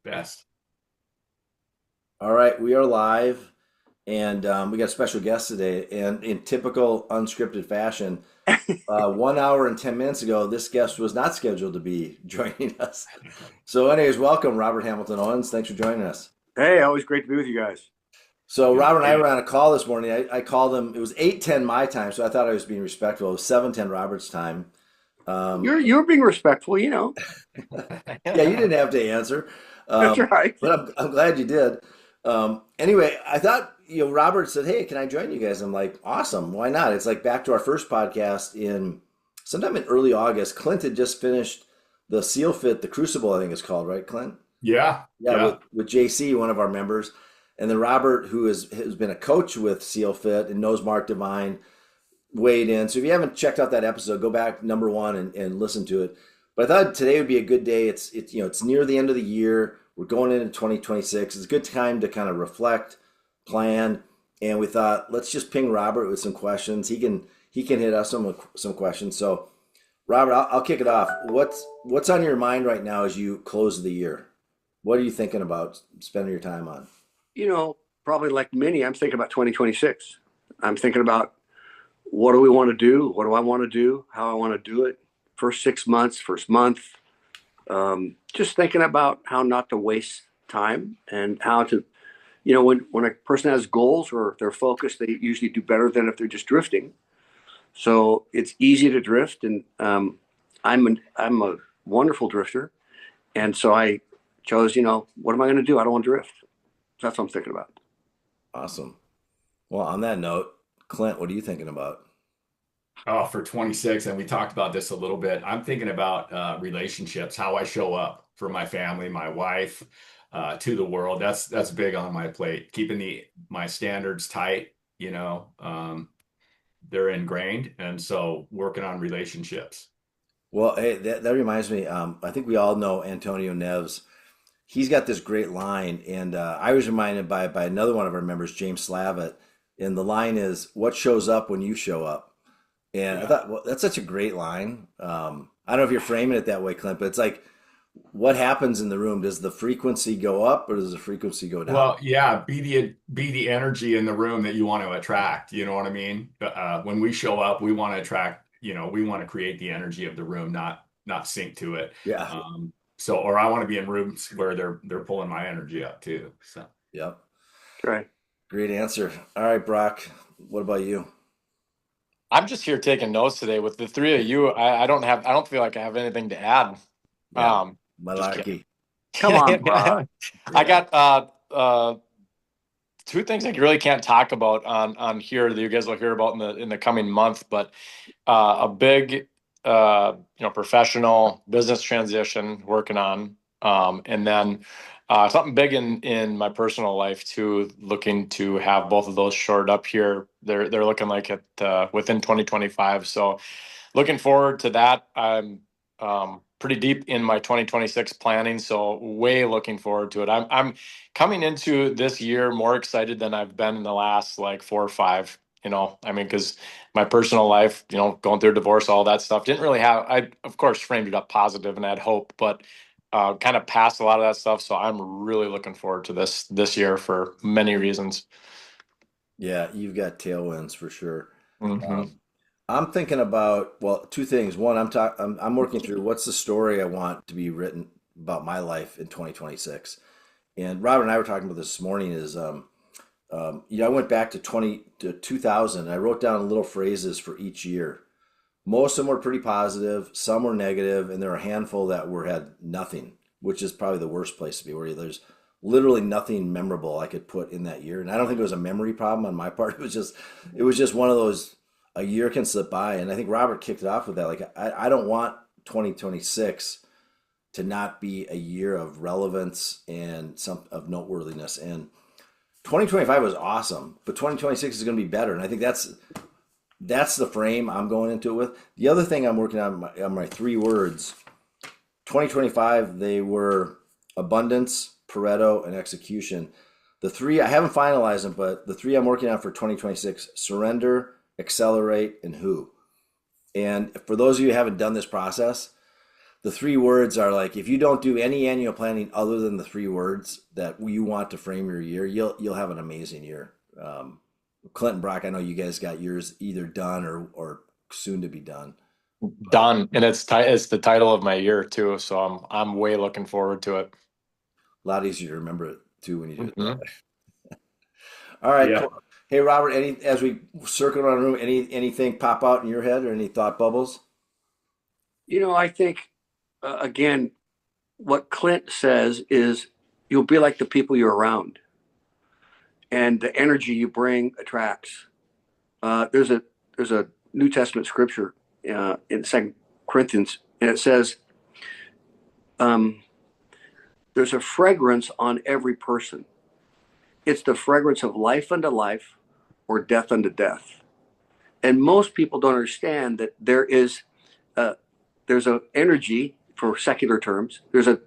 Best. All right, we are live, and we got a special guest today. And in typical unscripted fashion, 1 hour and 10 minutes ago, this guest was not scheduled to be joining us. So, anyways, welcome, Robert Hamilton Owens. Thanks for joining us. Hey, always great to be with you guys. So, Good. Robert and I were on a call this morning. I called him. It was 8:10 my time, so I thought I was being respectful. It was 7:10 Robert's time. You're being respectful, you know. Yeah, you didn't have to answer, That's right. but I'm glad you did. Anyway, I thought, Robert said, "Hey, can I join you guys?" I'm like, "Awesome, why not?" It's like back to our first podcast in sometime in early August. Clint had just finished the Seal Fit, the Crucible, I think it's called, right, Clint? Yeah. Yeah, with JC, one of our members, and then Robert, who has been a coach with Seal Fit and knows Mark Divine, weighed in. So if you haven't checked out that episode, go back number one and listen to it. But I thought today would be a good day. It's near the end of the year. We're going into 2026. It's a good time to kind of reflect, plan, and we thought let's just ping Robert with some questions. He can hit us some questions. So Robert, I'll kick it off. What's on your mind right now as you close the year? What are you thinking about spending your time on? Probably like many, I'm thinking about 2026. I'm thinking about what do we want to do? What do I want to do? How I want to do it? First 6 months, first month. Just thinking about how not to waste time and how to, when a person has goals or they're focused, they usually do better than if they're just drifting. So it's easy to drift, and I'm a wonderful drifter, and so I chose, what am I going to do? I don't want to drift. So that's what I'm thinking about. Awesome. Well, on that note, Clint, what are you thinking about? Oh, for 26, and we talked about this a little bit. I'm thinking about relationships, how I show up for my family, my wife, to the world. That's big on my plate. Keeping my standards tight, they're ingrained, and so working on relationships. Well, hey, that reminds me. I think we all know Antonio Neves. He's got this great line, and I was reminded by another one of our members, James Slavitt, and the line is, "What shows up when you show up?" And I Yeah. thought, well, that's such a great line. I don't know if you're framing it that way, Clint, but it's like, what happens in the room? Does the frequency go up or does the frequency go down? Well, yeah, be the energy in the room that you want to attract. You know what I mean? When we show up, we want to attract. We want to create the energy of the room, not sink to it. Yeah. Or I want to be in rooms where they're pulling my energy up too. So. Yep. Right. Great answer. All right, Brock, what about you? I'm just here taking notes today with the three of you. I don't feel like I have anything to add. Yeah. Just kidding. Malarkey. Come on, Brock. I got two things I really can't talk about on here that you guys will hear about in the coming month, but a big professional business transition working on, and then something big in my personal life too, looking to have both of those shored up here. They're looking like it within 2025. So looking forward to that. I'm pretty deep in my 2026 planning, so way looking forward to it. I'm coming into this year more excited than I've been in the last like 4 or 5. Because my personal life, going through divorce, all that stuff, didn't really have. I of course framed it up positive and had hope, but kind of passed a lot of that stuff. So I'm really looking forward to this year for many reasons. Yeah, you've got tailwinds for sure. Hmm. I'm thinking about, well, two things. One, I'm working through what's the story I want to be written about my life in 2026. And Robert and I were talking about this morning is I went back to 2000 and I wrote down little phrases for each year. Most of them were pretty positive, some were negative, and there were a handful that had nothing, which is probably the worst place to be, where there's literally nothing memorable I could put in that year. And I don't think it was a memory problem on my part. It was just one of those, a year can slip by. And I think Robert kicked it off with that. Like, I don't want 2026 to not be a year of relevance and some of noteworthiness. And 2025 was awesome, but 2026 is going to be better. And I think that's the frame I'm going into it with. The other thing I'm working on my 3 words, 2025, they were abundance, Pareto, and execution. The three, I haven't finalized them, but the three I'm working on for 2026, surrender, accelerate, and who. And for those of you who haven't done this process, the 3 words are like, if you don't do any annual planning other than the 3 words that you want to frame your year, you'll have an amazing year. Clint and Brock, I know you guys got yours either done or soon to be done. Done, and it's the title of my year too, so I'm way looking forward to it. A lot easier to remember it too when you do it that Mhm. way. All right, Yeah. cool. Hey Robert, as we circle around the room, anything pop out in your head or any thought bubbles? I think, again, what Clint says is you'll be like the people you're around, and the energy you bring attracts. There's a New Testament scripture in Second Corinthians, and it says, um, "There's a fragrance on every person. It's the fragrance of life unto life, or death unto death." And most people don't understand that there's a energy for secular terms. There's a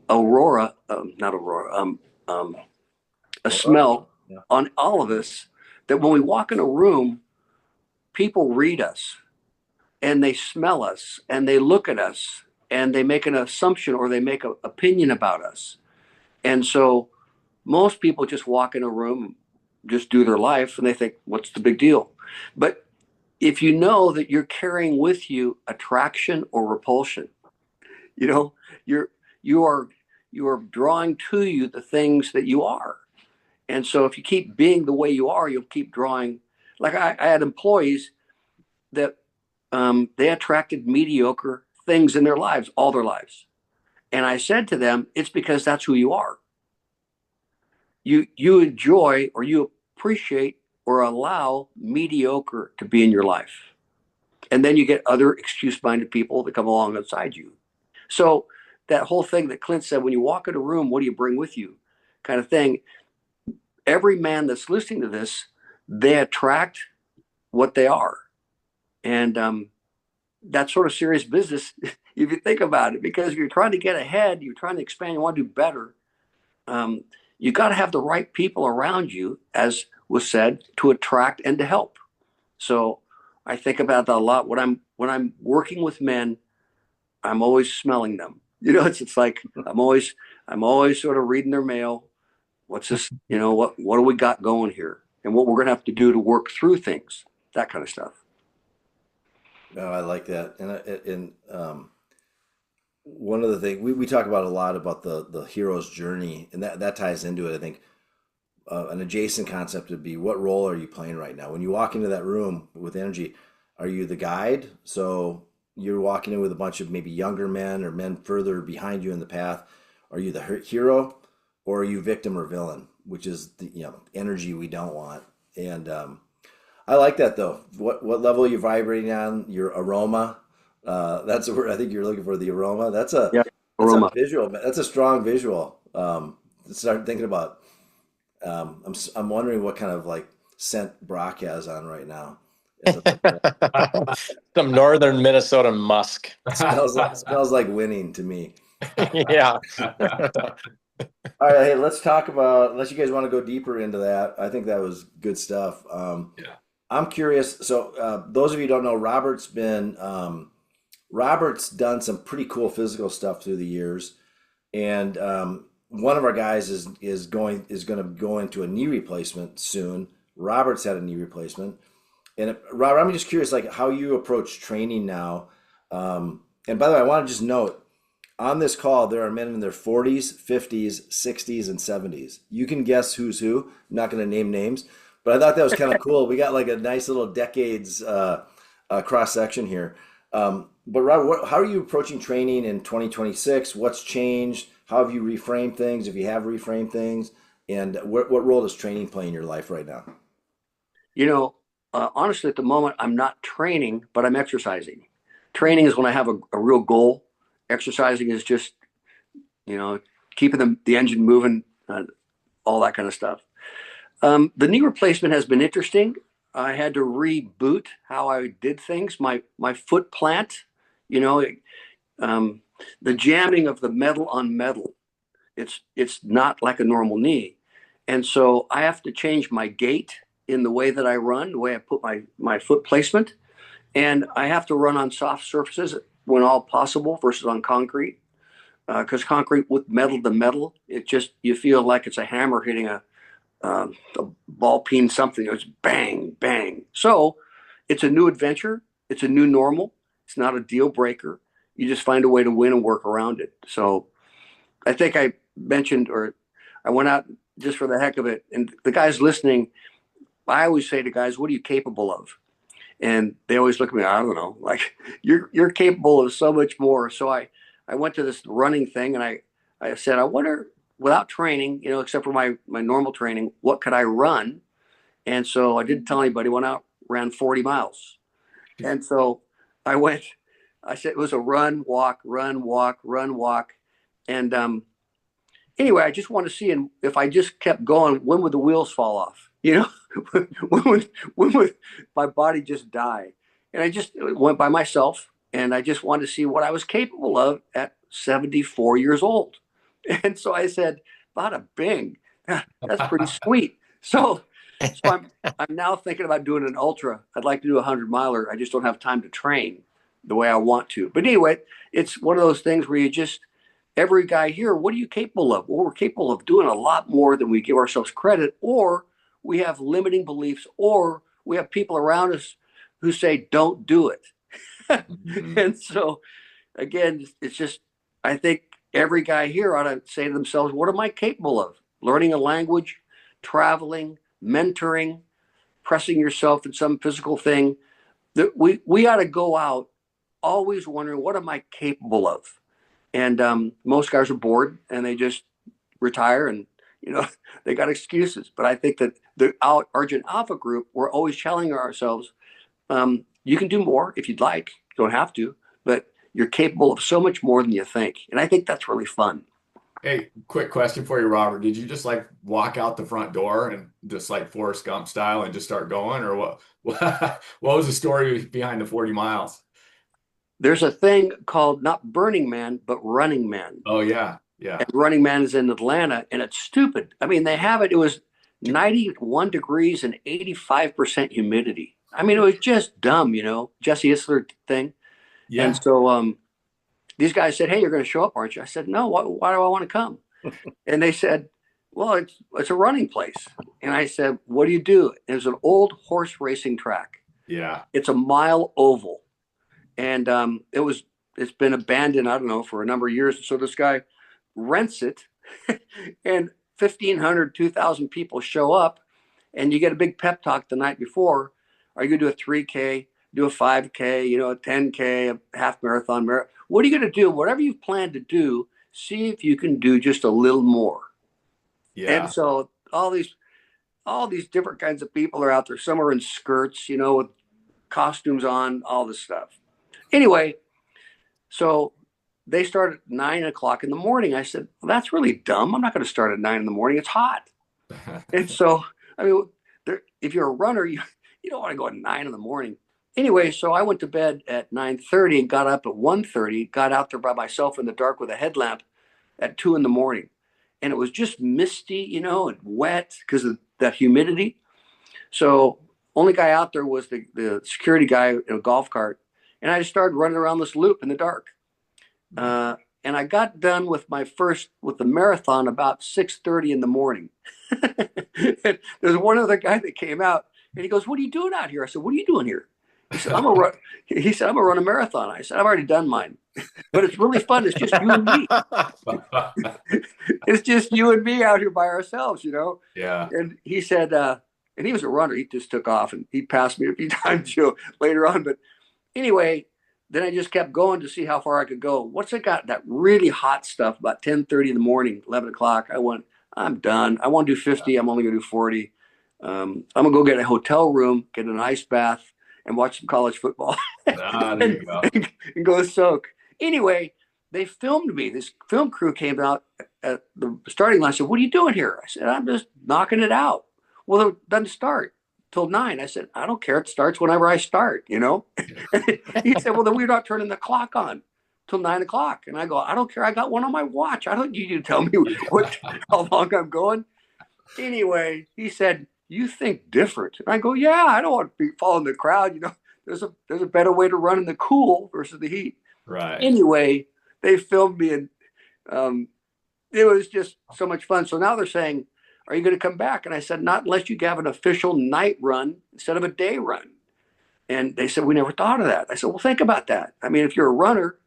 aurora, not aurora, a smell Yeah. on all of us, that when we walk in a room, people read us and they smell us and they look at us and they make an assumption or they make an opinion about us. And so most people just walk in a room, just do their life, and they think, what's the big deal? But if you know that you're carrying with you attraction or repulsion, you know, you're you are you are drawing to you the things that you are. And so if you keep being the way you are, you'll keep drawing. Like I had employees that they attracted mediocre things in their lives all their lives. And I said to them, it's because that's who you are. You enjoy or you appreciate or allow mediocre to be in your life. And then you get other excuse-minded people that come along outside you. So that whole thing that Clint said, when you walk in a room, what do you bring with you? Kind of thing. Every man that's listening to this, they attract what they are. And that's sort of serious business if you think about it, because if you're trying to get ahead, you're trying to expand, you want to do better. Um, you got to have the right people around you, as was said, to attract and to help. So I think about that a lot when I'm working with men. I'm always smelling them. It's like I'm always sort of reading their mail. What's this? What do we got going here, and what we're going to have to do to work through things, that kind of stuff. No, I like that. One of the things we talk about a lot about the hero's journey, and that ties into it. I think an adjacent concept would be, what role are you playing right now? When you walk into that room with energy, are you the guide? So you're walking in with a bunch of maybe younger men or men further behind you in the path. Are you the hero, or are you victim or villain? Which is the energy we don't want. And I like that though. What level are you vibrating on? Your aroma. That's the word I think you're looking for. The aroma. Yeah, That's a aroma. visual. That's a strong visual. Start thinking about. I'm wondering what kind of like scent Brock has on right now. As Some northern Minnesota musk. smells like winning to me. Yeah. All right, hey, let's talk about. Unless you guys want to go deeper into that, I think that was good stuff. Yeah. I'm curious. So, those of you who don't know, Robert's done some pretty cool physical stuff through the years, and one of our guys is going to go into a knee replacement soon. Robert's had a knee replacement, and Robert, I'm just curious, like how you approach training now. And by the way, I want to just note on this call there are men in their 40s, 50s, 60s, and 70s. You can guess who's who. I'm not going to name names, but I thought that was kind of cool. We got like a nice little decades cross section here. But Robert, how are you approaching training in 2026? What's changed? How have you reframed things, if you have reframed things? And what role does training play in your life right now? Honestly, at the moment, I'm not training, but I'm exercising. Training is when I have a real goal. Exercising is just, you know, keeping the engine moving, all that kind of stuff. The knee replacement has been interesting. I had to reboot how I did things. My foot plant, you know, the jamming of the metal on metal. It's not like a normal knee, and so I have to change my gait in the way that I run, the way I put my foot placement, and I have to run on soft surfaces. when all possible versus on concrete. Because concrete with metal to metal, it just, you feel like it's a hammer hitting a ball peen something. It's bang, bang. So it's a new adventure. It's a new normal. It's not a deal breaker. You just find a way to win and work around it. So I think I mentioned, or I went out just for the heck of it. And the guys listening, I always say to guys, what are you capable of? And they always look at me, I don't know, like you're capable of so much more. So I went to this running thing and I said, I wonder, without training, except for my normal training, what could I run? And so I didn't tell anybody, went out, ran 40 miles. And so I went, I said it was a run, walk, run, walk, run, walk. And anyway, I just want to see, and if I just kept going, when would the wheels fall off? When would my body just die? And I just went by myself, and I just wanted to see what I was capable of at 74 years old. And so I said, bada bing, that's pretty sweet. So I'm now thinking about doing an ultra. I'd like to do a 100-miler. I just don't have time to train the way I want to. But anyway, it's one of those things where you just, every guy here, what are you capable of? Well, we're capable of doing a lot more than we give ourselves credit, or we have limiting beliefs, or we have people around us who say, don't do it. Mhm. And so, again, it's just, I think every guy here ought to say to themselves, what am I capable of? Learning a language, traveling, mentoring, pressing yourself in some physical thing. That we ought to go out always wondering, what am I capable of? And most guys are bored and they just retire, and they got excuses. But I think that the Argent Alpha group, we're always challenging ourselves. You can do more if you'd like. You don't have to, but you're capable of so much more than you think. And I think that's really fun. Hey, quick question for you, Robert. Did you just like walk out the front door and just like Forrest Gump style and just start going, or what? What was the story behind the 40 miles? There's a thing called not Burning Man, but Running Man. Oh yeah, And yeah. Running Man is in Atlanta, and it's stupid. I mean, they have it. It was 91 degrees and 85% humidity. I mean, it was just dumb, Jesse Isler thing. And Yeah. so these guys said, "Hey, you're going to show up, aren't you?" I said, "No. Why do I want to come?" And they said, "Well, it's a running place." And I said, "What do you do?" It was an old horse racing track. Yeah. It's a mile oval, and it's been abandoned, I don't know, for a number of years. So this guy rents it, and 1,500, 2,000 people show up, and you get a big pep talk the night before. Are you going to do a 3K, do a 5K, a 10K, a half marathon? What are you going to do? Whatever you've planned to do, see if you can do just a little more. And Yeah. so all these different kinds of people are out there. Some are in skirts, with costumes on, all this stuff. Anyway, so they start at 9 o'clock in the morning. I said, well, that's really dumb. I'm not going to start at 9 in the morning. It's hot. And so, I mean, if you're a runner, you don't want to go at 9 in the morning. Anyway, so I went to bed at 9:30 and got up at 1:30, got out there by myself in the dark with a headlamp at 2 in the morning. And it was just misty, and wet because of that humidity. So only guy out there was the security guy in a golf cart. And I just started running around this loop in the dark. And I got done with the marathon about 6:30 in the morning. And there's one other guy that came out, and he goes, "What are you doing out here?" I said, "What are you doing here?" He said, "I'm a run." He said, "I'm gonna run a marathon." I said, "I've already done mine, but it's really fun. It's just you and me. It's just you and me out here by ourselves." Yeah. And he said, and he was a runner. He just took off, and he passed me a few times, later on. But anyway, then I just kept going to see how far I could go. Once I got that really hot stuff, about 10:30 in the morning, 11 o'clock, I went, I'm done. I want to do 50. I'm only going to do 40. I'm going to go get a hotel room, get an ice bath, and watch some college football Ah, there and, you go. and go soak. Anyway, they filmed me. This film crew came out at the starting line and said, "What are you doing here?" I said, "I'm just knocking it out." "Well, it doesn't start till 9. I said, "I don't care. It starts whenever I start." He said, "Well, then we're not turning the clock on till 9 o'clock." And I go, "I don't care. I got one on my watch. I don't need you to tell me how long I'm going." Anyway, he said, "You think different." And I go, "Yeah, I don't want to be following the crowd. There's a better way to run in the cool versus the heat." Right. Anyway, they filmed me, and um, it was just so much fun. So now they're saying, "Are you going to come back?" And I said, "Not unless you have an official night run instead of a day run." And they said, "We never thought of that." I said, "Well, think about that. I mean, if you're a runner,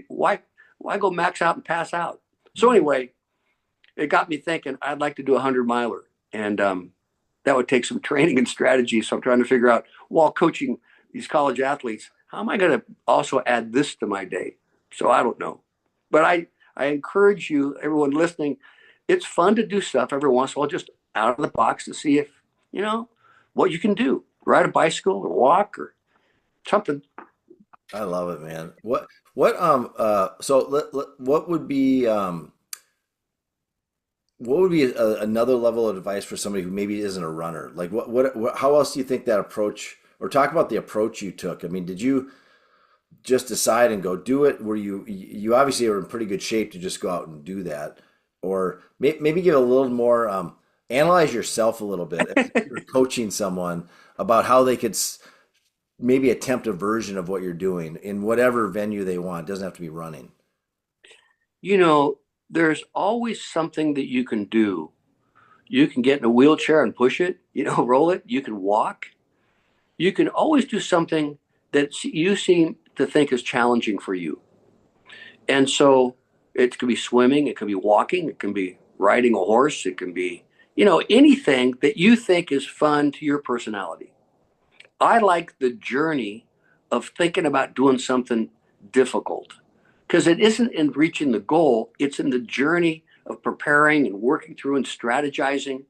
why go max out and pass out?" So Mhm. anyway, it got me thinking. I'd like to do a 100 miler, and that would take some training and strategy. So I'm trying to figure out, while coaching these college athletes, how am I going to also add this to my day? So I don't know, but I encourage you, everyone listening. It's fun to do stuff every once in a while, just out of the box, to see if you know what you can do. Ride a bicycle or walk or something. I love it, man. What would be another level of advice for somebody who maybe isn't a runner? Like how else do you think that approach, or talk about the approach you took? I mean, did you just decide and go do it? Were you obviously are in pretty good shape to just go out and do that, or maybe give a little more, analyze yourself a little bit as you're coaching someone about how they could maybe attempt a version of what you're doing in whatever venue they want. It doesn't have to be running. You know, there's always something that you can do. You can get in a wheelchair and push it, roll it. You can walk. You can always do something that you seem to think is challenging for you. And so it could be swimming, it could be walking, it can be riding a horse, it can be, anything that you think is fun to your personality. I like the journey of thinking about doing something difficult, because it isn't in reaching the goal, it's in the journey of preparing and working through and strategizing.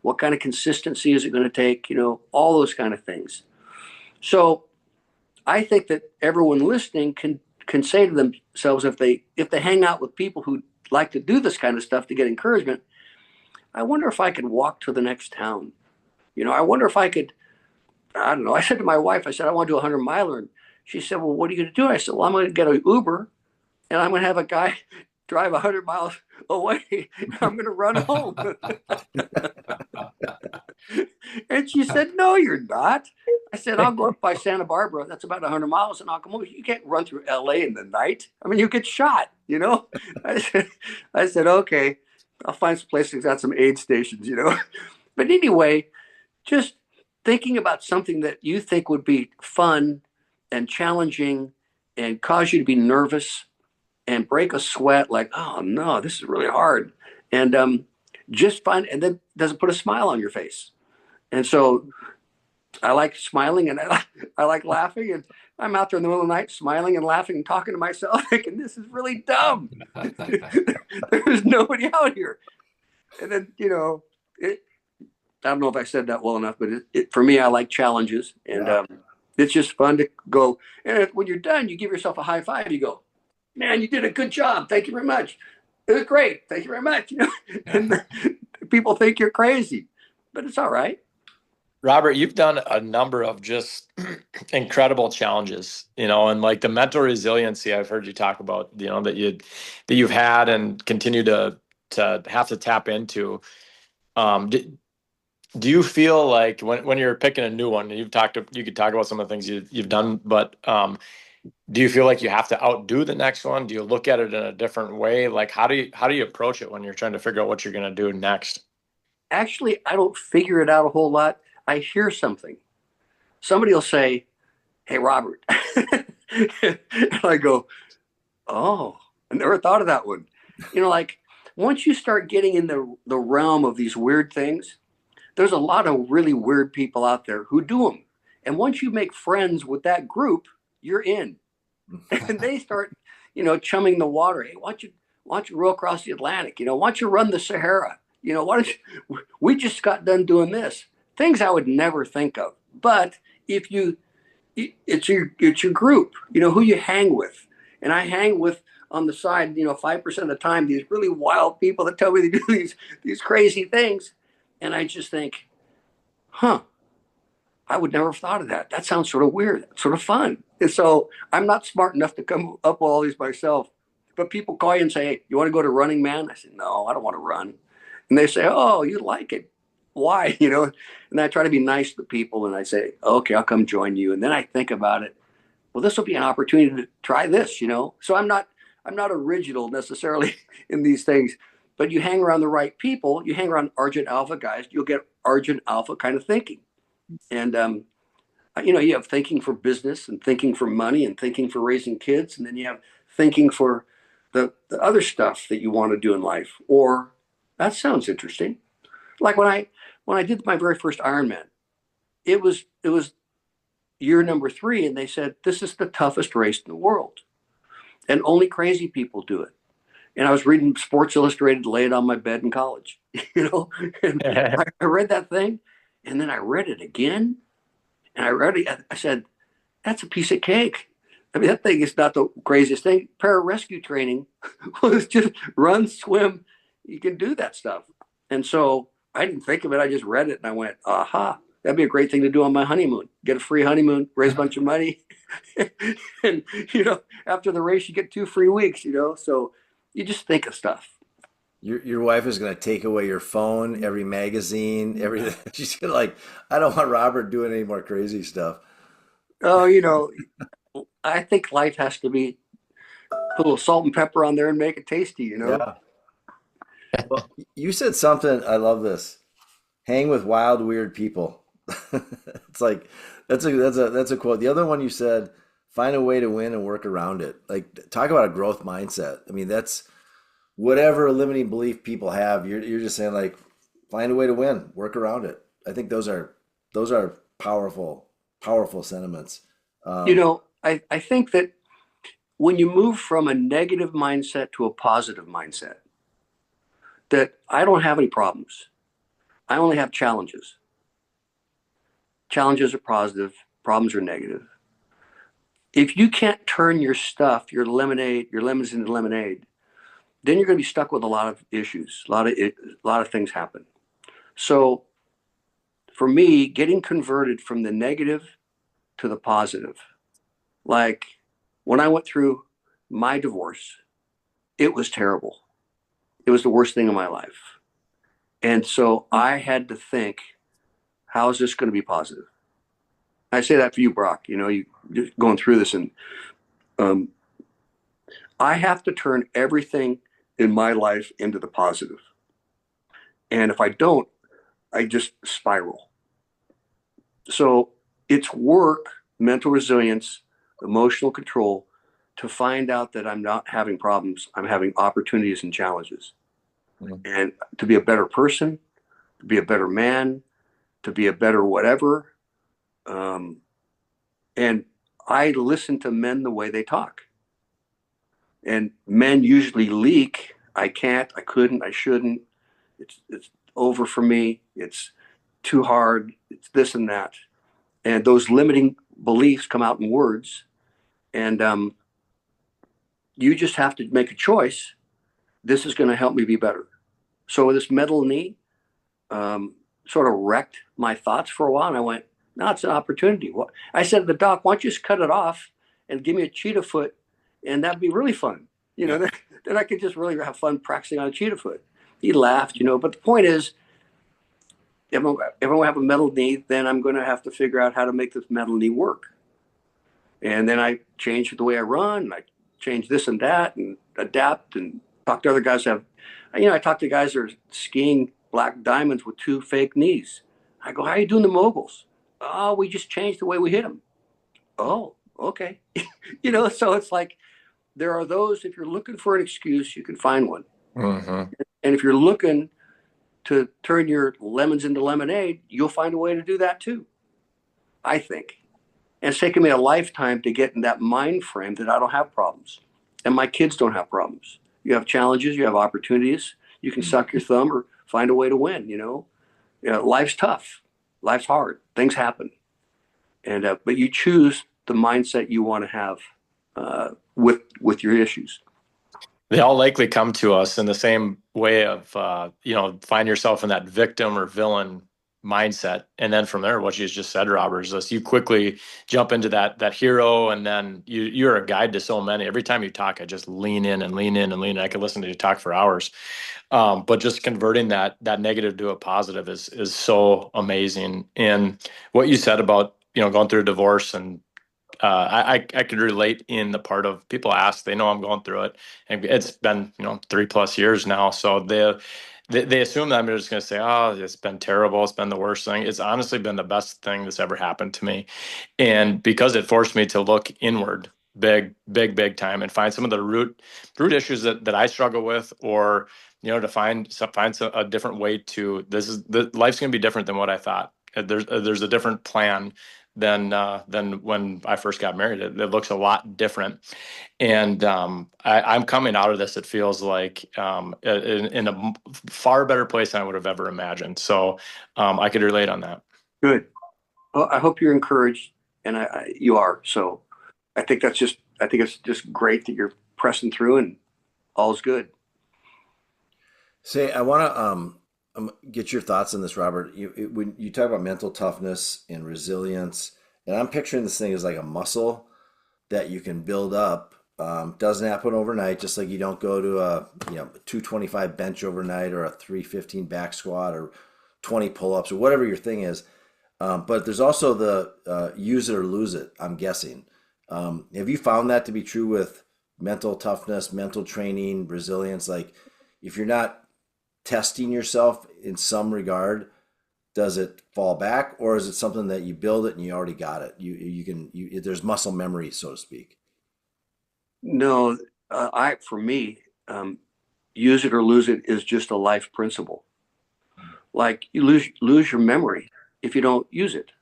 What kind of consistency is it going to take? All those kind of things. So I think that everyone listening can say to themselves, if they hang out with people who like to do this kind of stuff to get encouragement, I wonder if I could walk to the next town. I wonder if I could. I don't know. I said to my wife, I said, I want to do a 100 miler. And she said, well, what are you going to do? I said, well, I'm going to get an Uber, and I'm going to have a guy drive 100 miles away. I'm going to run home. And she said, no, you're not. I said, I'll go up by Santa Barbara. That's about 100 miles, and I'll come over. You can't run through LA in the night. I mean, you get shot. I said, okay, I'll find some place that's got some aid stations. But anyway, just thinking about something that you think would be fun and challenging and cause you to be nervous and break a sweat, like, oh no, this is really hard. And just find, and then doesn't put a smile on your face. And so I like smiling, and I like laughing, and I'm out there in the middle of the night smiling and laughing and talking to myself, thinking, this is really dumb. There's nobody out here. And then, I don't know if I said that well enough, but for me, I like challenges, and Yeah. it's just fun to go. And when you're done, you give yourself a high five. You go, man, you did a good job. Thank you very much. It was great. Thank you very much. And people think you're crazy, but it's all right. Robert, you've done a number of just incredible challenges, and like the mental resiliency I've heard you talk about, that you've had and continue to have to tap into. Do you feel like when you're picking a new one, you could talk about some of the things you've done, but do you feel like you have to outdo the next one? Do you look at it in a different way? Like how do you approach it when you're trying to figure out what you're going to do next? Actually, I don't figure it out a whole lot. I hear something. Somebody will say, hey, Robert. And I go, oh, I never thought of that one. Like, once you start getting in the realm of these weird things, there's a lot of really weird people out there who do them. And once you make friends with that group, you're in. And they start, chumming the water. Hey, why don't you row across the Atlantic? Why don't you run the Sahara? Why don't you, we just got done doing this. Things I would never think of. But if you, it's your group, who you hang with. And I hang with, on the side, 5% of the time, these really wild people that tell me they do these crazy things. And I just think, huh, I would never have thought of that. That sounds sort of weird, sort of fun. And so I'm not smart enough to come up with all these myself. But people call you and say, hey, you want to go to Running Man? I said, no, I don't want to run. And they say, oh, you like it. Why? And I try to be nice to people, and I say, okay, I'll come join you. And then I think about it. well, this will be an opportunity to try this, So I'm not original necessarily in these things, but you hang around the right people, you hang around Argent Alpha guys, you'll get Argent Alpha kind of thinking. And you have thinking for business and thinking for money and thinking for raising kids, and then you have thinking for the other stuff that you want to do in life. Or that sounds interesting. Like when I did my very first Ironman, it was year number 3, and they said this is the toughest race in the world, and only crazy people do it. And I was reading Sports Illustrated laid on my bed in college, and I read that thing, and then I read it again, and I read it. I said, that's a piece of cake. I mean, that thing is not the craziest thing. Pararescue training was just run, swim. You can do that stuff. And so I didn't think of it. I just read it and I went, aha, that'd be a great thing to do on my honeymoon. Get a free honeymoon, raise a bunch of money. And, after the race, you get 2 free weeks, So you just think of stuff. Your wife is going to take away your phone, every magazine, everything. She's gonna I don't want Robert doing any more crazy stuff. Oh, I think life has to be put a little salt and pepper on there and make it tasty. Yeah. Well, you said something. I love this. Hang with wild, weird people. It's like that's a quote. The other one you said, find a way to win and work around it. Like talk about a growth mindset. I mean, that's whatever limiting belief people have. You're just saying like find a way to win, work around it. I think those are powerful sentiments. Um, I think that when you move from a negative mindset to a positive mindset, that I don't have any problems. I only have challenges. Challenges are positive, problems are negative. If you can't turn your stuff, your lemons into lemonade, then you're going to be stuck with a lot of issues. A lot of things happen. So for me, getting converted from the negative to the positive, like when I went through my divorce, it was terrible. It was the worst thing in my life. And so I had to think, how is this going to be positive? I say that for you, Brock. You going through this, and um, I have to turn everything in my life into the positive. And if I don't, I just spiral. So it's work, mental resilience, emotional control to find out that I'm not having problems. I'm having opportunities and challenges. Mhm. And to be a better person, to be a better man, to be a better whatever. Um, and I listen to men the way they talk. And men usually leak. I can't, I couldn't, I shouldn't. It's over for me. It's too hard. It's this and that. And those limiting beliefs come out in words. And you just have to make a choice. This is going to help me be better. So with this metal knee, sort of wrecked my thoughts for a while. And I went, no, it's an opportunity. I said to the doc, why don't you just cut it off and give me a cheetah foot? And that'd be really fun. Yeah. Then I could just really have fun practicing on a cheetah foot. He laughed, but the point is, if I have a metal knee, then I'm going to have to figure out how to make this metal knee work. And then I changed the way I run. And I changed this and that and adapt and talk to other guys who have, I talk to guys that are skiing black diamonds with 2 fake knees. I go, how are you doing the moguls? Oh, we just changed the way we hit them. Oh, okay. So it's like there are those, if you're looking for an excuse, you can find one. Mhm. And if you're looking to turn your lemons into lemonade, you'll find a way to do that too, I think. And it's taken me a lifetime to get in that mind frame that I don't have problems. And my kids don't have problems. You have challenges, you have opportunities. You can suck your thumb or find a way to win. Life's tough. Life's hard. Things happen. But you choose the mindset you want to have with your issues. They all likely come to us in the same way of, find yourself in that victim or villain mindset. And then from there, what you just said, Robert, is this, you quickly jump into that hero. And then you're a guide to so many. Every time you talk, I just lean in and lean in and lean in. I could listen to you talk for hours. But just converting that negative to a positive is so amazing. And what you said about, going through a divorce and I could relate in the part of people ask, they know I'm going through it, and it's been 3+ years now, so they assume that I'm just going to say, oh, it's been terrible, it's been the worst thing. It's honestly been the best thing that's ever happened to me, and because it forced me to look inward, big time, and find some of the root issues that I struggle with, or to find a different way to life's going to be different than what I thought. There's a different plan than when I first got married. It looks a lot different, and I'm coming out of this. It feels like in a far better place than I would have ever imagined. So I could relate on that. Good. Well, I hope you're encouraged, and you are. So I think it's just great that you're pressing through, and all's good. Say, I want to get your thoughts on this, Robert. When you talk about mental toughness and resilience, and I'm picturing this thing as like a muscle that you can build up. Doesn't happen overnight, just like you don't go to a 225 bench overnight, or a 315 back squat, or 20 pull-ups, or whatever your thing is. But there's also the use it or lose it, I'm guessing. Have you found that to be true with mental toughness, mental training, resilience? Like, if you're not testing yourself in some regard, does it fall back, or is it something that you build it and you already got it? There's muscle memory, so to speak. No, for me, use it or lose it is just a life principle. Like, you lose your memory if you don't use it.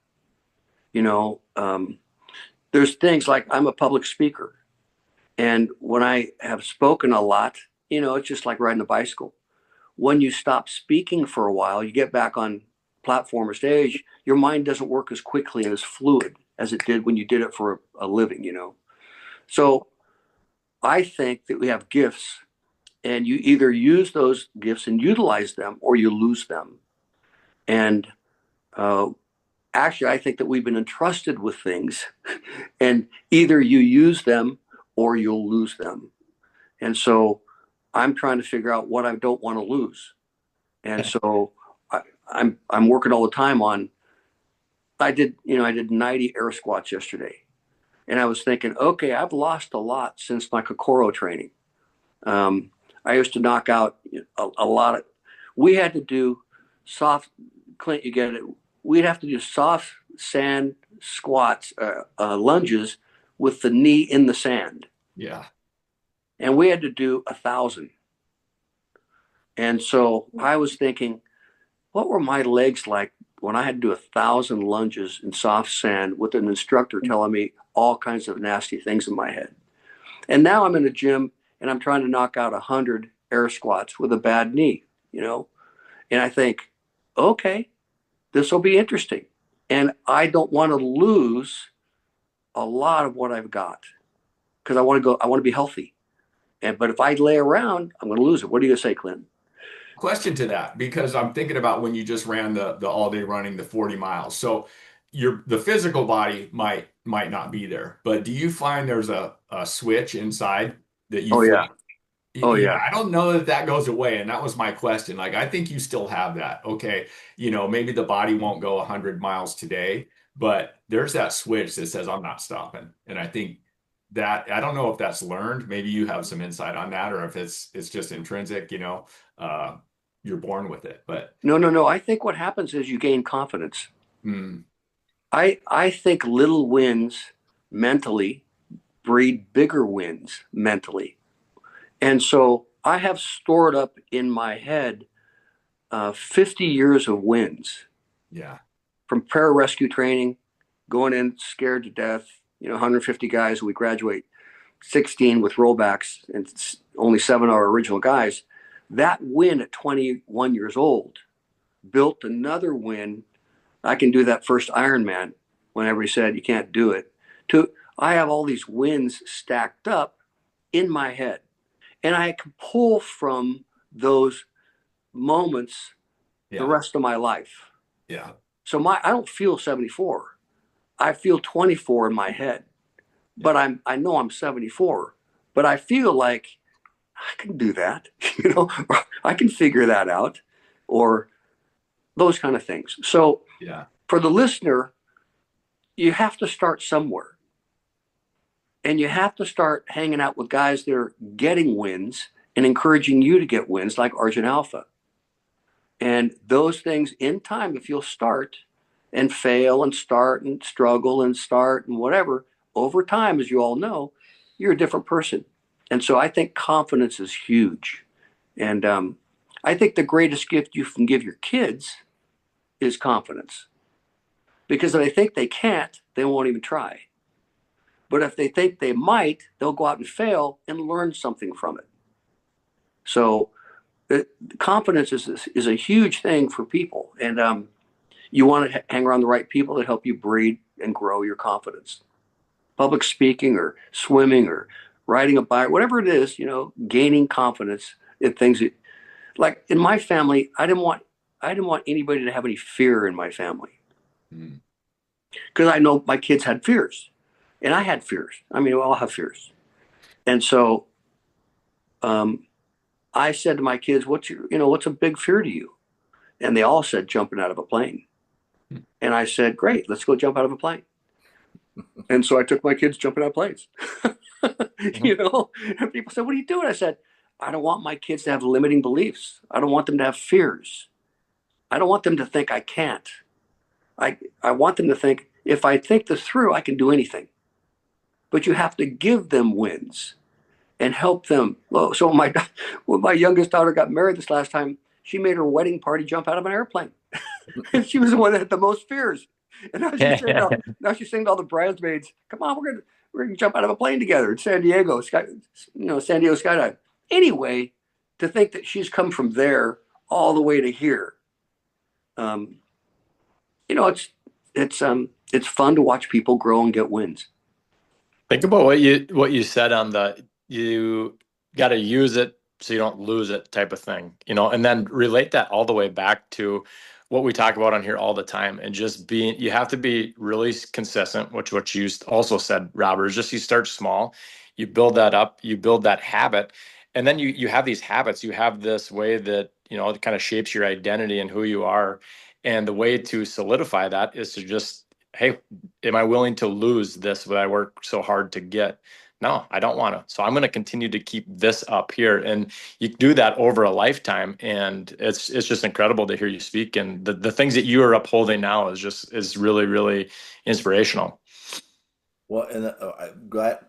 There's things like, I'm a public speaker, and when I have spoken a lot, it's just like riding a bicycle. When you stop speaking for a while, you get back on platform or stage, your mind doesn't work as quickly and as fluid as it did when you did it for a living. So I think that we have gifts, and you either use those gifts and utilize them, or you lose them. And actually, I think that we've been entrusted with things, and either you use them or you'll lose them. And so I'm trying to figure out what I don't want to lose. And so I'm working all the time on, I did 90 air squats yesterday. And I was thinking, okay, I've lost a lot since my Kokoro training. I used to knock out a lot we had to do soft, Clint, you get it. We'd have to do soft sand squats, lunges with the knee in the sand. Yeah. And we had to do 1,000. And so I was thinking, what were my legs like when I had to do 1,000 lunges in soft sand with an instructor telling me all kinds of nasty things in my head? And now I'm in a gym and I'm trying to knock out 100 air squats with a bad knee, and I think, okay, this will be interesting. And I don't want to lose a lot of what I've got, because I want to be healthy. But if I lay around, I'm going to lose it. What do you say, Clint? Question to that, because I'm thinking about when you just ran the all day running, the 40 miles. So the physical body might not be there, but do you find there's a switch inside that you Oh, flip? yeah. Oh, yeah. I don't know that goes away. And that was my question. Like, I think you still have that. Okay. Maybe the body won't go 100 miles today, but there's that switch that says, I'm not stopping. And I think that, I don't know if that's learned. Maybe you have some insight on that, or if it's just intrinsic, you're born with it. But No. I think what happens is you gain confidence. mm, I think little wins mentally breed bigger wins mentally. And so I have stored up in my head 50 years of wins. yeah, From pararescue training, going in scared to death, 150 guys. We graduate 16 with rollbacks, and only 7 are original guys. That win at 21 years old built another win. I can do that first Ironman whenever he said you can't do it. I have all these wins stacked up in my head, and I can pull from those moments yeah, the rest of my life. yeah, So I don't feel 74. I feel 24 in my head, but I know I'm 74, but I feel like I can do that, I can figure that out, or those kind of things. So yeah, for the listener, you have to start somewhere. And you have to start hanging out with guys that are getting wins and encouraging you to get wins, like Argent Alpha. And those things in time, if you'll start and fail and start and struggle and start and whatever, over time, as you all know, you're a different person. And so I think confidence is huge. And I think the greatest gift you can give your kids is confidence. Because if they think they can't, they won't even try. But if they think they might, they'll go out and fail and learn something from it. So confidence is a huge thing for people. And you want to hang around the right people that help you breed and grow your confidence. Public speaking or swimming or riding a bike, whatever it is, gaining confidence in things that, like in my family, I didn't want anybody to have any fear in my family. Because I know my kids had fears. And I had fears. I mean, we all have fears. And so I said to my kids, what's a big fear to you? And they all said jumping out of a plane. And I said, great, let's go jump out of a plane. And so I took my kids jumping out of planes. And people said, what are you doing? I said, I don't want my kids to have limiting beliefs. I don't want them to have fears. I don't want them to think I can't. I want them to think, if I think this through, I can do anything. But you have to give them wins and help them. So when my youngest daughter got married this last time, she made her wedding party jump out of an airplane. And she was the one that had the most fears. And now she's saying to all the bridesmaids, come on, we're gonna jump out of a plane together in San Diego, San Diego skydive. Anyway, to think that she's come from there all the way to here. It's fun to watch people grow and get wins. Think about what you said on you got to use it so you don't lose it type of thing, and then relate that all the way back to what we talk about on here all the time, and just you have to be really consistent, which what you also said, Robert, is just you start small, you build that up, you build that habit, and then you have these habits, you have this way that, it kind of shapes your identity and who you are. And the way to solidify that is to just, hey, am I willing to lose this that I work so hard to get? No, I don't want to. So I'm going to continue to keep this up here. And you do that over a lifetime. And it's just incredible to hear you speak. And the things that you are upholding now is really, really inspirational. Well, and I'm glad,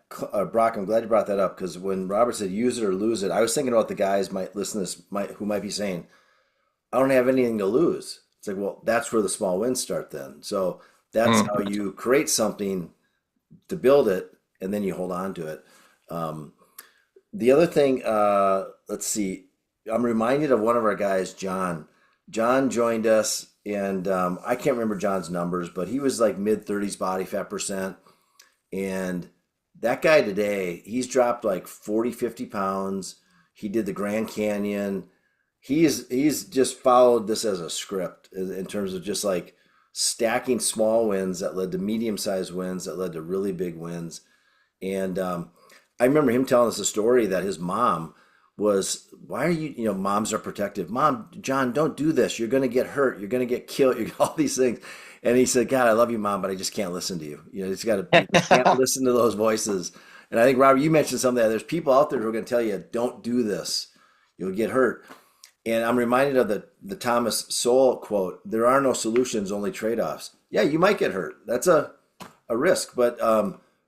Brock, I'm glad you brought that up, because when Robert said use it or lose it, I was thinking about the guys might listen to this, who might be saying, I don't have anything to lose. It's like, well, that's where the small wins start then. So that's how you create something to build it, and then you hold on to it. The other thing, let's see, I'm reminded of one of our guys, John. John joined us, and I can't remember John's numbers, but he was like mid-30s body fat percent. And that guy today, he's dropped like 40, 50 pounds. He did the Grand Canyon. He's just followed this as a script in terms of just like stacking small wins that led to medium-sized wins that led to really big wins. And I remember him telling us a story that his mom was, why are you, moms are protective. Mom, John, don't do this. You're going to get hurt. You're going to get killed. All these things. And he said, God, I love you, Mom, but I just can't listen to you. You can't listen to those voices. And I think, Robert, you mentioned something that there's people out there who are going to tell you, don't do this. You'll get hurt. And I'm reminded of the Thomas Sowell quote, there are no solutions, only trade-offs. Yeah, you might get hurt. That's a risk, but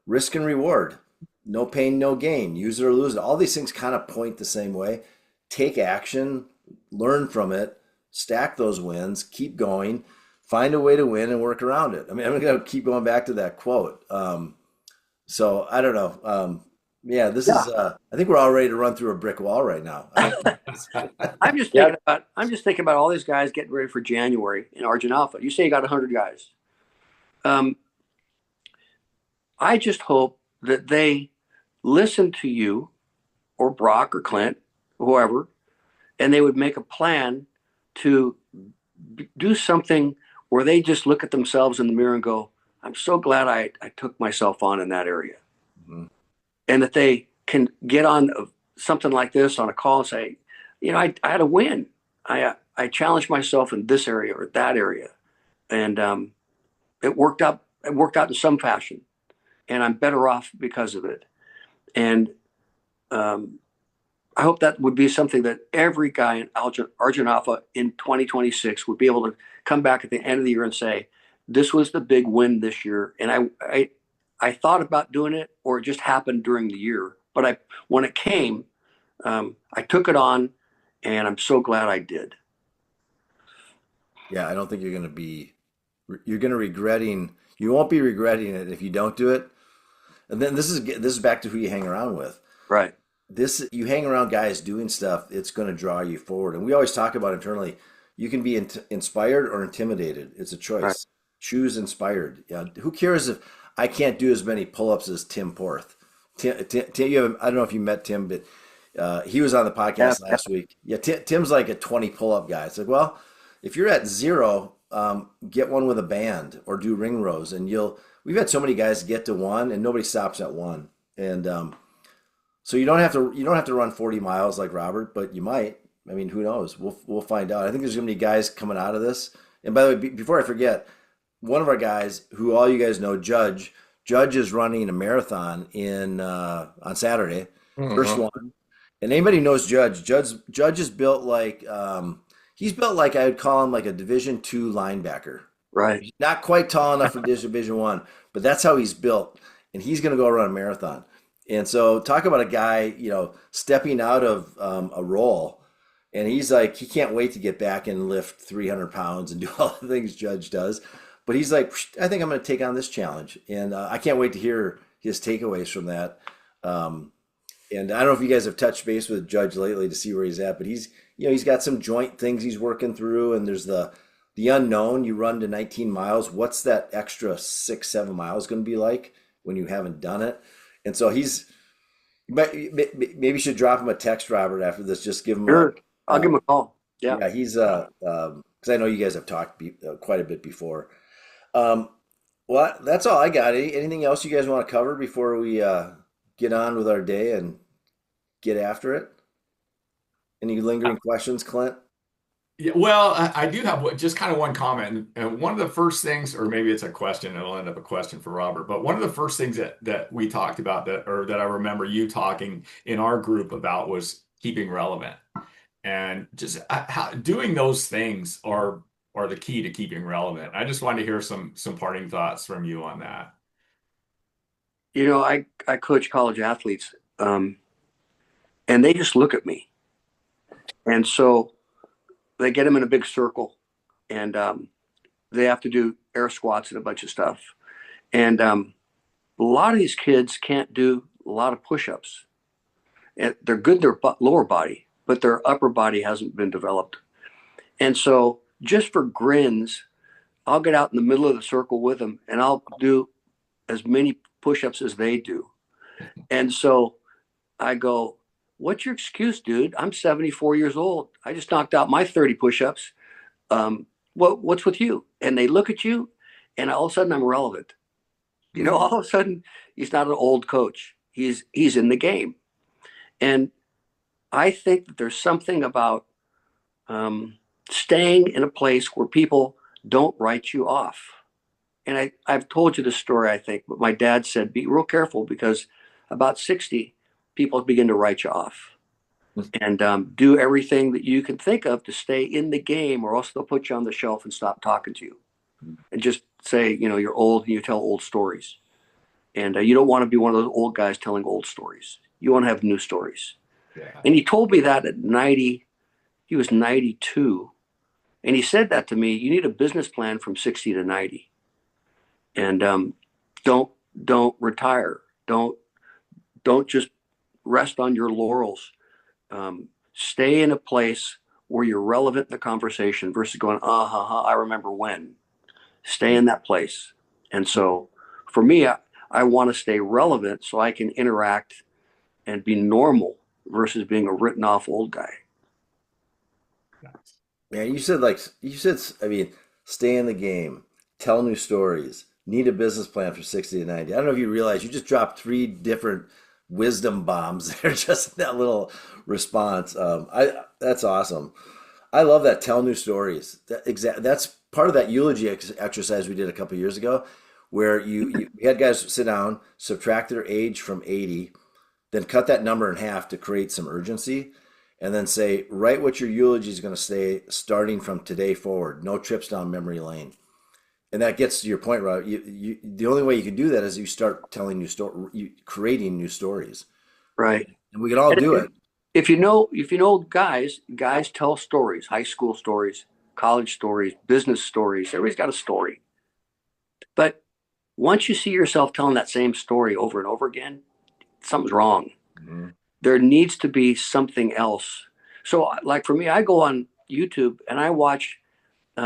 risk and reward, no pain, no gain, use it or lose it. All these things kind of point the same way. Take action, learn from it, stack those wins, keep going, find a way to win and work around it. I mean, I'm going to keep going back to that quote. So I don't know. This is, I think we're all ready to run through a brick wall right now. I'm just thinking about all these guys getting ready for January in Argent Alpha. You say you got 100 guys. I just hope that they listen to you or Brock or Clint, or whoever, and they would make a plan to do something where they just look at themselves in the mirror and go, I'm so glad I took myself on in that area. Mm-hmm. And that they can get on something like this on a call and say, I had a win. I challenged myself in this area or that area. And it worked out in some fashion. and I'm better off because of it. And I hope that would be something that every guy in Argent Alpha in 2026 would be able to come back at the end of the year and say, this was the big win this year. And I thought about doing it, or it just happened during the year. But when it came, I took it on, and I'm so glad I did. Yeah, I don't think you're going to regretting, you won't be regretting it if you don't do it. And then this is back to who you hang around with. Right. You hang around guys doing stuff, it's going to draw you forward. And we always talk about internally, you can be inspired or intimidated. It's a choice. Right. Choose inspired. Yeah. Who cares if I can't do as many pull-ups as Tim Porth? Tim, I don't know if you met Tim, but he was on the podcast last week. Yeah, Tim's like a 20 pull-up guy. It's like, well, if you're at 0, get one with a band or do ring rows, and we've had so many guys get to 1 and nobody stops at 1. And so you don't have to run 40 miles like Robert, but you might. I mean, who knows? We'll find out. I think there's going to be guys coming out of this. And by the way, before I forget, one of our guys who all you guys know, Judge is running a marathon on Saturday, first one. And anybody who knows Judge is built like he's built like I would call him like a Division II linebacker. Right. He's not quite tall enough for Division I, but that's how he's built. And he's going to go run a marathon. And so talk about a guy, stepping out of a role, and he's like, he can't wait to get back and lift 300 pounds and do all the things Judge does. But he's like, I think I'm going to take on this challenge. And I can't wait to hear his takeaways from that. And I don't know if you guys have touched base with Judge lately to see where he's at, but he's got some joint things he's working through. And there's the unknown. You run to 19 miles. What's that extra 6-7 miles going to be like when you haven't done it? And so maybe you should drop him a text, Robert, after this. Just give him I'll give him a call. Yeah. Yeah, he's because I know you guys have talked quite a bit before. Well, that's all I got. Anything else you guys want to cover before we get on with our day and get after it? Any lingering questions, Clint? Yeah, well, I do have just kind of one comment. And one of the first things, or maybe it's a question, it'll end up a question for Robert, but one of the first things that we talked about that I remember you talking in our group about was keeping relevant. And just how doing those things are the key to keeping relevant. I just wanted to hear some parting thoughts from you on that. I coach college athletes, and they just look at me. And so they get them in a big circle, and they have to do air squats and a bunch of stuff. And a lot of these kids can't do a lot of push-ups. And they're good in their lower body, but their upper body hasn't been developed. And so just for grins, I'll get out in the middle of the circle with them, and I'll do as many push-ups as they do. And so I go, what's your excuse, dude? I'm 74 years old. I just knocked out my 30 push-ups. What's with you? And they look at you, and all of a sudden I'm relevant. All of a sudden he's not an old coach. He's in the game. And I think that there's something about staying in a place where people don't write you off. And I've told you this story, I think, but my dad said, be real careful, because about 60, people begin to write you off. And do everything that you can think of to stay in the game, or else they'll put you on the shelf and stop talking to you. And just say, you're old and you tell old stories. And you don't want to be one of those old guys telling old stories. You want to have new stories. Yeah. And he told me that at 90, he was 92. And he said that to me, you need a business plan from 60 to 90. And don't retire. Don't just rest on your laurels. Stay in a place where you're relevant in the conversation versus going, I remember when. Stay in that place. And so for me, I want to stay relevant so I can interact and be normal versus being a written off old guy. Man, you said, I mean, stay in the game, tell new stories, need a business plan for 60 to 90. I don't know if you realize you just dropped 3 different wisdom bombs there just in that little response. That's awesome. I love that. Tell new stories. That's part of that eulogy exercise we did a couple of years ago. where you had guys sit down, subtract their age from 80, then cut that number in half to create some urgency, and then say, write what your eulogy is going to say starting from today forward. No trips down memory lane. And that gets to your point, Rob. The only way you can do that is you start telling creating new stories. Right. And we can all do it. If you know guys tell stories, high school stories, college stories, business stories. Everybody's got a story. But once you see yourself telling that same story over and over again, something's wrong. Mm-hmm. There needs to be something else. So like for me, I go on YouTube and I watch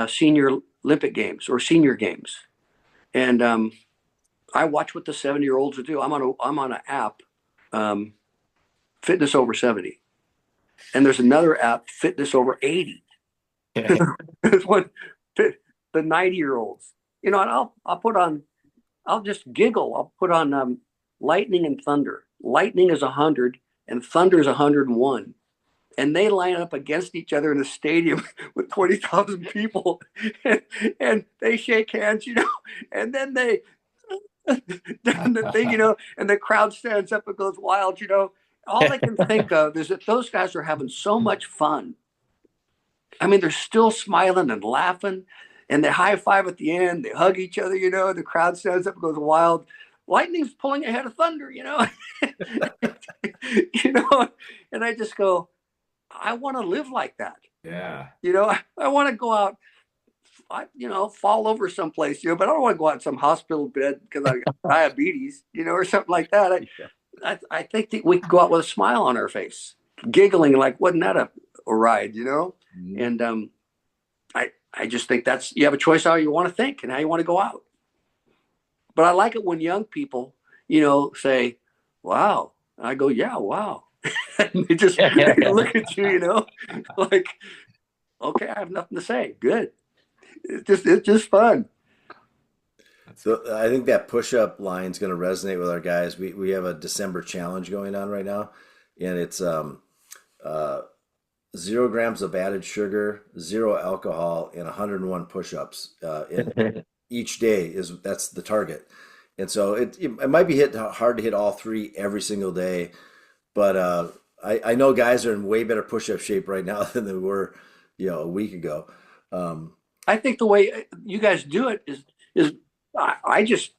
senior Olympic games or senior games. And I watch what the 70-year-olds do. I'm on an app, Fitness Over 70. And there's another app, Fitness Over 80. There's one, the 90-year-olds. You know, and I'll just giggle. I'll put on lightning and thunder. Lightning is 100 and thunder is 101. And they line up against each other in a stadium with 20,000 people, and they shake hands, you know, and then they, the thing, you know, and the crowd stands up and goes wild, you know. All I can think of is that those guys are having so much fun. I mean, they're still smiling and laughing, and they high five at the end. They hug each other, you know. The crowd stands up and goes wild. Lightning's pulling ahead of thunder, you know. You know, and I just go, I want to live like that. Yeah. You know, I want to go out, you know, fall over someplace, you know, but I don't want to go out in some hospital bed because I got diabetes, you know, or something like that. I think that we could go out with a smile on our face, giggling like, wasn't that a ride, you know? Mm-hmm. And I just think you have a choice how you want to think and how you want to go out. But I like it when young people, you know, say, wow. And I go, yeah, wow. And they just look at you, you know, like, okay, I have nothing to say. Good. It's just fun. So I think that push-up line is going to resonate with our guys. We have a December challenge going on right now, and it's 0 grams of added sugar, 0 alcohol, and 101 push-ups each day. That's the target. And so it might be hard to hit all 3 every single day, but I know guys are in way better push-up shape right now than they were, you know, a week ago. I think the way you guys do it is I just,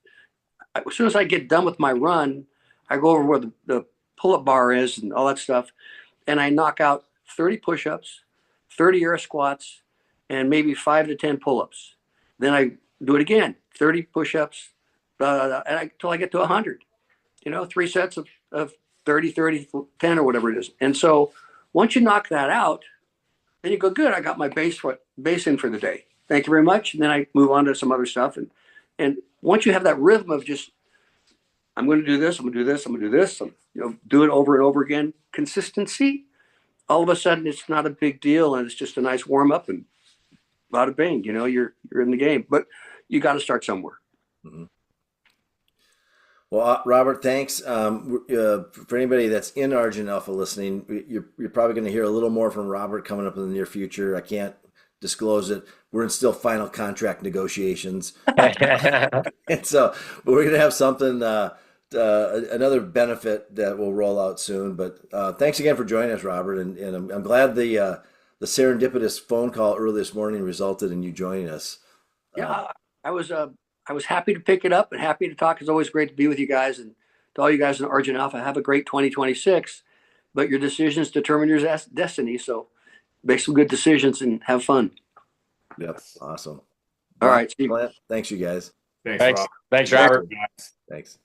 as soon as I get done with my run, I go over where the pull-up bar is and all that stuff, and I knock out 30 push-ups, 30 air squats, and maybe 5 to 10 pull-ups. Then I do it again, 30 push-ups, until I get to 100. You know, 3 sets of 30, 30, 10 or whatever it is. And so once you knock that out, then you go, good, I got my base in for the day. Thank you very much. And then I move on to some other stuff. And once you have that rhythm of just, I'm going to do this, I'm going to do this, I'm going to do this, you know, do it over and over again, consistency, all of a sudden it's not a big deal and it's just a nice warm up and bada bing, you know, you're in the game. But you got to start somewhere. Mm-hmm. Well, Robert, thanks. For anybody that's in Argent Alpha listening, you're probably going to hear a little more from Robert coming up in the near future. I can't disclose it. We're in still final contract negotiations. And so, but we're going to have something, another benefit that will roll out soon. But thanks again for joining us, Robert. And I'm glad the serendipitous phone call early this morning resulted in you joining us. Yeah, I was happy to pick it up and happy to talk. It's always great to be with you guys, and to all you guys in Argent Alpha, have a great 2026. But your decisions determine your destiny. So make some good decisions and have fun. Yep. Awesome. All right. Thanks, you guys. Thanks, Robert. Thanks, Robert. Thanks.